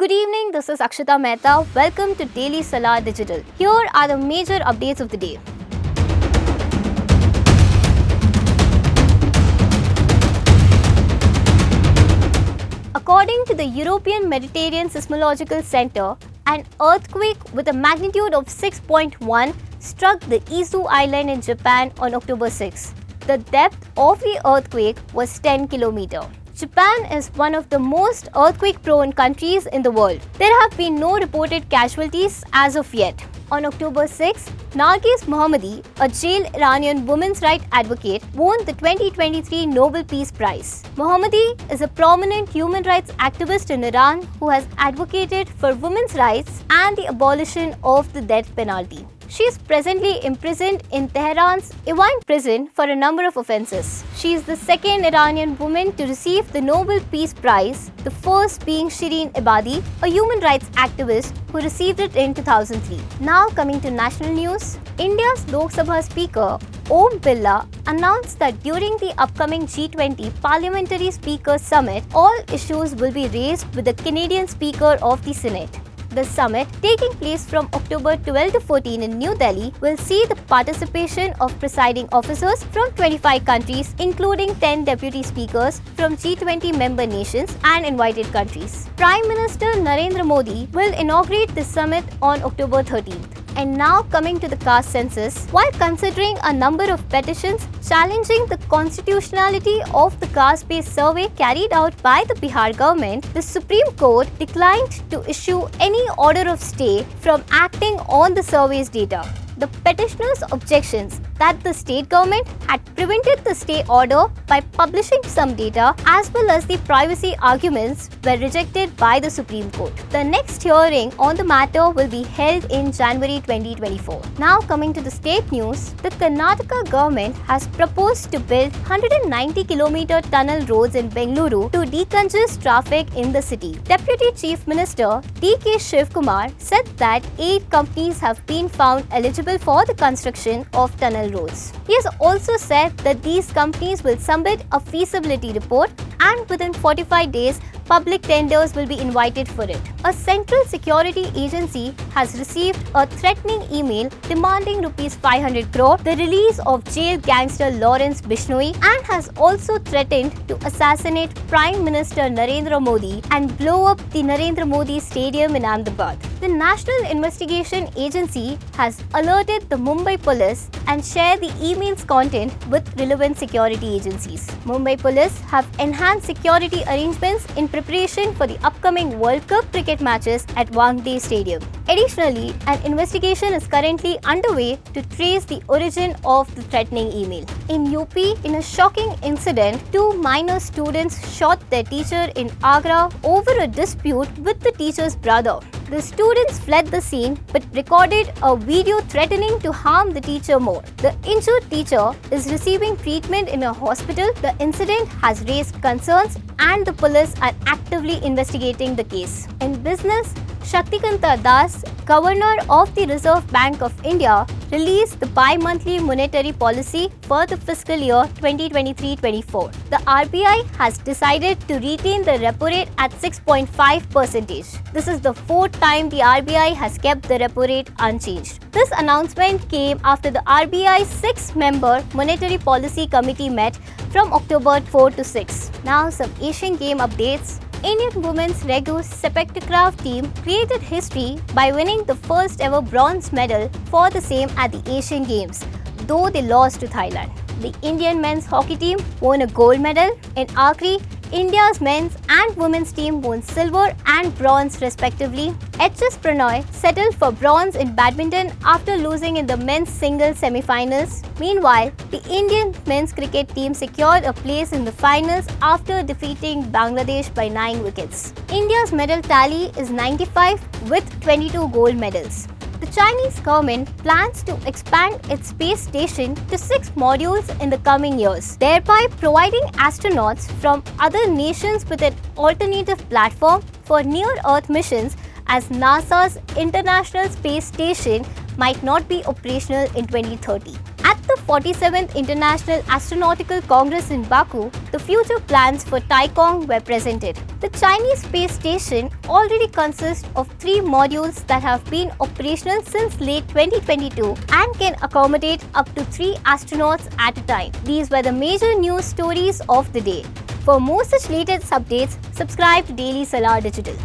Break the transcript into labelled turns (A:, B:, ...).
A: Good evening, this is Akshita Mehta. Welcome to Daily Salar Digital. Here are the major updates of the day. According to the European Mediterranean Seismological Center, an earthquake with a magnitude of 6.1 struck the Izu Island in Japan on October 6. The depth of the earthquake was 10 km. Japan is one of the most earthquake-prone countries in the world. There have been no reported casualties as of yet. On October 6, Narges Mohammadi, a jailed Iranian women's rights advocate, won the 2023 Nobel Peace Prize. Mohammadi is a prominent human rights activist in Iran who has advocated for women's rights and the abolition of the death penalty. She is presently imprisoned in Tehran's Evin prison for a number of offences. She is the second Iranian woman to receive the Nobel Peace Prize, the first being Shireen Ebadi, a human rights activist who received it in 2003. Now coming to national news, India's Lok Sabha Speaker Om Birla announced that during the upcoming G20 Parliamentary Speakers Summit, all issues will be raised with the Canadian Speaker of the Senate. The summit, taking place from October 12 to 14 in New Delhi, will see the participation of presiding officers from 25 countries, including 10 deputy speakers from G20 member nations and invited countries. Prime Minister Narendra Modi will inaugurate the summit on October 13th. And now coming to the caste census, while considering a number of petitions challenging the constitutionality of the caste-based survey carried out by the Bihar government, the Supreme Court declined to issue any order of stay from acting on the survey's data. The petitioners' objections that the state government had prevented the stay order by publishing some data as well as the privacy arguments were rejected by the Supreme Court. The next hearing on the matter will be held in January 2024. Now coming to the state news, the Karnataka government has proposed to build 190-kilometer tunnel roads in Bengaluru to decongest traffic in the city. Deputy Chief Minister D.K. Shivkumar said that 8 companies have been found eligible for the construction of tunnel roads. He has also said that these companies will submit a feasibility report and within 45 days, public tenders will be invited for it. A central security agency has received a threatening email demanding Rs 500 crore, the release of jailed gangster Lawrence Bishnoi, and has also threatened to assassinate Prime Minister Narendra Modi and blow up the Narendra Modi Stadium in Ahmedabad. The National Investigation Agency has alerted the Mumbai Police and shared the email's content with relevant security agencies. Mumbai Police have enhanced security arrangements in preparation for the upcoming World Cup cricket matches at Wankhede Stadium. Additionally, an investigation is currently underway to trace the origin of the threatening email. In UP, in a shocking incident, 2 minor students shot their teacher in Agra over a dispute with the teacher's brother. The students fled the scene but recorded a video threatening to harm the teacher more. The injured teacher is receiving treatment in a hospital. The incident has raised concerns and the police are actively investigating the case. In business, Shaktikanta Das, Governor of the Reserve Bank of India, released the bi-monthly monetary policy for the fiscal year 2023-24. The RBI has decided to retain the repo rate at 6.5%. This is the 4th time the RBI has kept the repo rate unchanged. This announcement came after the RBI's 6-member Monetary Policy Committee met from October 4 to 6. Now some Asian Game updates. Indian women's Regu Sepak Takraw team created history by winning the first ever bronze medal for the same at the Asian Games, though they lost to Thailand. The Indian men's hockey team won a gold medal. In archery, India's men's and women's team won silver and bronze respectively. HS Pranoy settled for bronze in badminton after losing in the men's singles semi-finals. Meanwhile, the Indian men's cricket team secured a place in the finals after defeating Bangladesh by 9 wickets. India's medal tally is 95 with 22 gold medals. The Chinese government plans to expand its space station to 6 modules in the coming years, thereby providing astronauts from other nations with an alternative platform for near-Earth missions, as NASA's International Space Station might not be operational in 2030. At the 47th International Astronautical Congress in Baku, the future plans for Taikong were presented. The Chinese space station already consists of 3 modules that have been operational since late 2022 and can accommodate up to 3 astronauts at a time. These were the major news stories of the day. For more such latest updates, subscribe to Daily Salar Digital.